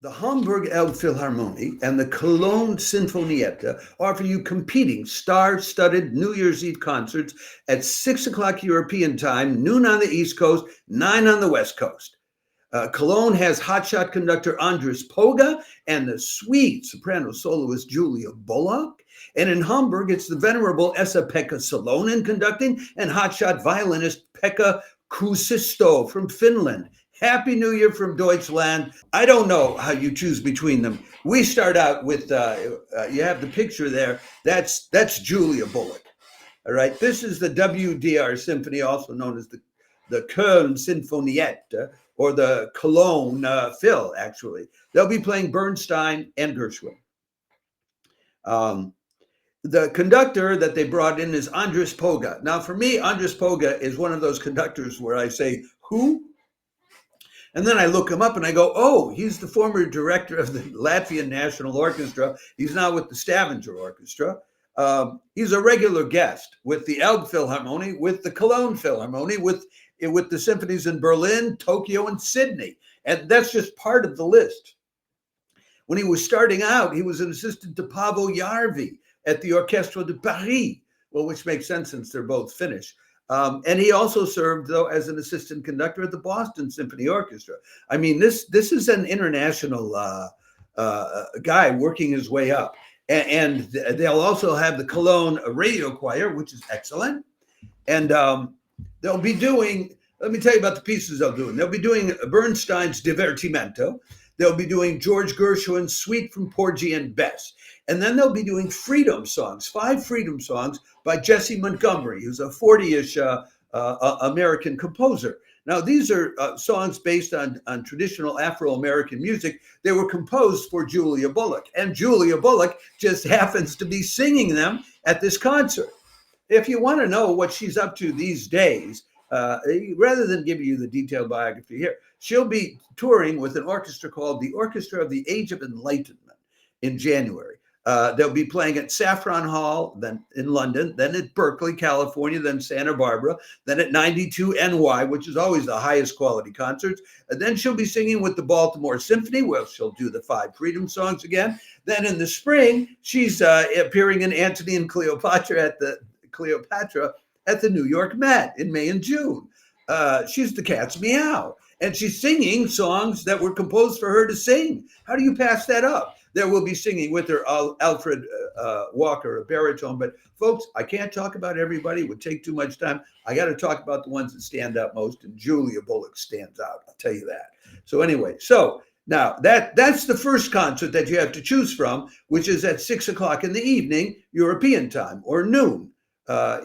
The Hamburg Elbphilharmonie and the Köln Sinfonietta offer you competing star-studded New Year's Eve concerts at 6 o'clock European time, noon on the East Coast, 9 on the West Coast. Cologne has hotshot conductor Andris Poga and the sweet soprano soloist Julia Bullocks. And in Hamburg, it's the venerable Esa-Pekka Salonen conducting and hotshot violinist Pekka Kuusisto from Finland. Happy New Year from Deutschland. I don't know how you choose between them. We start out with, you have the picture there. That's Julia Bullocks. All right. This is the WDR Symphony, also known as the Köln Sinfonietta, or the Cologne Phil, actually. They'll be playing Bernstein and Gershwin. The conductor that they brought in is Andris Poga. Now, for me, Andris Poga is one of those conductors where I say, who? And then I look him up and I go, oh, he's the former director of the Latvian National Orchestra. He's now with the Stavanger Orchestra. He's a regular guest with the Elbphilharmonie, with the Cologne Philharmonie, with the symphonies in Berlin, Tokyo, and Sydney. And that's just part of the list. When he was starting out, he was an assistant to Paavo Järvi at the Orchestre de Paris, well, which makes sense since they're both Finnish. And he also served, though, as an assistant conductor at the Boston Symphony Orchestra. I mean, this is an international guy working his way up. And they'll also have the Cologne Radio Choir, which is excellent. And they'll be doing, let me tell you about the pieces they'll do. They'll be doing Bernstein's Divertimento. They'll be doing George Gershwin's Suite from Porgy and Bess. And then they'll be doing freedom songs, 5 freedom songs by Jesse Montgomery, who's a 40-ish American composer. Now, these are songs based on traditional Afro-American music. They were composed for Julia Bullocks, and Julia Bullocks just happens to be singing them at this concert. If you want to know what she's up to these days, rather than give you the detailed biography here, she'll be touring with an orchestra called the Orchestra of the Age of Enlightenment in January. They'll be playing at Saffron Hall, then in London, then at Berkeley, California, then Santa Barbara, then at 92 NY, which is always the highest quality concerts. And then she'll be singing with the Baltimore Symphony, where she'll do the 5 freedom songs again. Then in the spring, she's appearing in Antony and Cleopatra at the New York Met in May and June. She's the cat's meow. And she's singing songs that were composed for her to sing. How do you pass that up? There will be singing with her Alfred Walker, a baritone. But folks, I can't talk about everybody. It would take too much time. I got to talk about the ones that stand out most. And Julia Bullocks stands out. I'll tell you that. So anyway, so now that's the first concert that you have to choose from, which is at 6 o'clock in the evening, European time, or noon on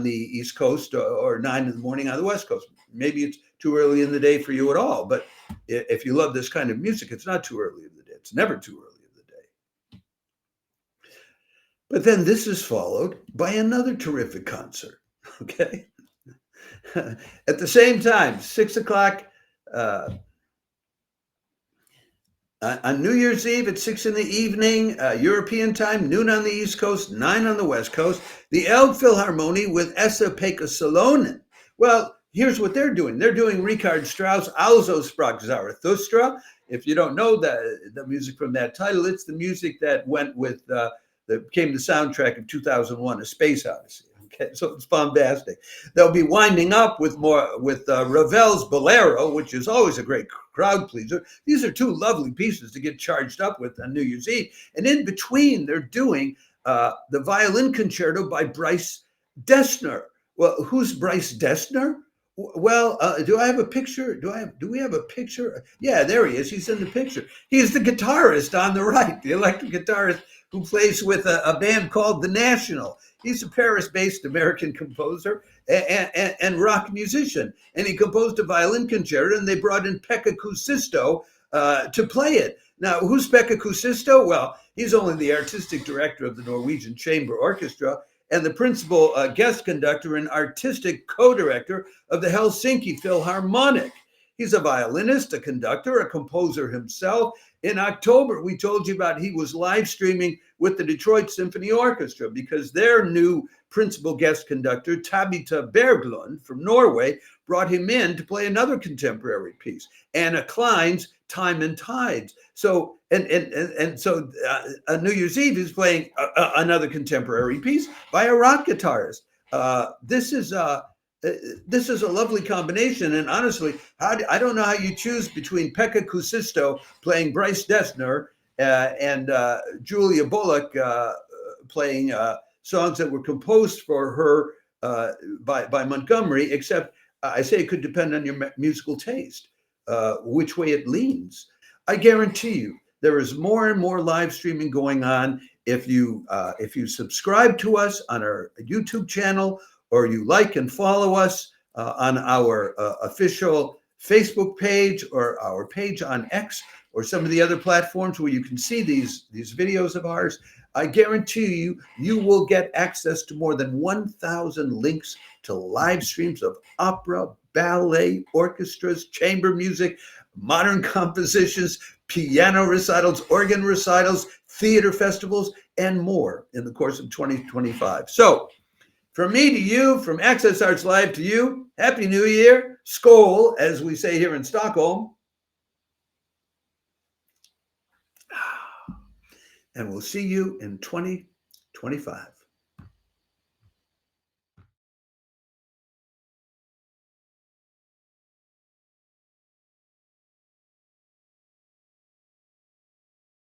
the East Coast, or 9 in the morning on the West Coast. Maybe it's too early in the day for you at all. But if you love this kind of music, it's not too early in the day. It's never too early in the day. But then this is followed by another terrific concert, okay? At the same time, 6 o'clock on New Year's Eve at 6 in the evening, European time, noon on the East Coast, 9 on the West Coast, the Elbphilharmonie with Esa-Pekka Salonen. Well, here's what they're doing. They're doing Richard Strauss' Also sprach Zarathustra. If you don't know the music from that title, it's the music that went with, that became the soundtrack of 2001, A Space Odyssey. Okay, so it's bombastic. They'll be winding up with Ravel's Bolero, which is always a great crowd pleaser. These are 2 lovely pieces to get charged up with on New Year's Eve. And in between, they're doing the Violin Concerto by Bryce Dessner. Well, who's Bryce Dessner? Well, do I have a picture? Do we have a picture? Yeah, there he is. He's in the picture. He's the guitarist on the right, the electric guitarist who plays with a band called The National. He's a Paris-based American composer and rock musician. And he composed a violin concerto, and they brought in Pekka Kuusisto to play it. Now, who's Pekka Kuusisto? Well, he's only the artistic director of the Norwegian Chamber Orchestra and the principal guest conductor and artistic co-director of the Helsinki Philharmonic. He's a violinist, a conductor, a composer himself. In October, we told you about he was live streaming with the Detroit Symphony Orchestra because their new principal guest conductor, Tabita Berglund from Norway, brought him in to play another contemporary piece, Anna Klein's Time and Tides. So so New Year's Eve is playing another contemporary piece by a rock guitarist. This is a lovely combination, and honestly, I don't know how you choose between Pekka Kuusisto playing Bryce Dessner and Julia Bullocks playing songs that were composed for her by Montgomery, except I say it could depend on your musical taste, which way it leans. I guarantee you there is more and more live streaming going on. If you subscribe to us on our YouTube channel, or you like and follow us on our official Facebook page or our page on X or some of the other platforms where you can see these videos of ours, I guarantee you, you will get access to more than 1,000 links to live streams of opera, ballet, orchestras, chamber music, modern compositions, piano recitals, organ recitals, theater festivals, and more in the course of 2025. So, from me to you, from Access Arts Live to you, Happy New Year, Skål, as we say here in Stockholm. And we'll see you in 2025.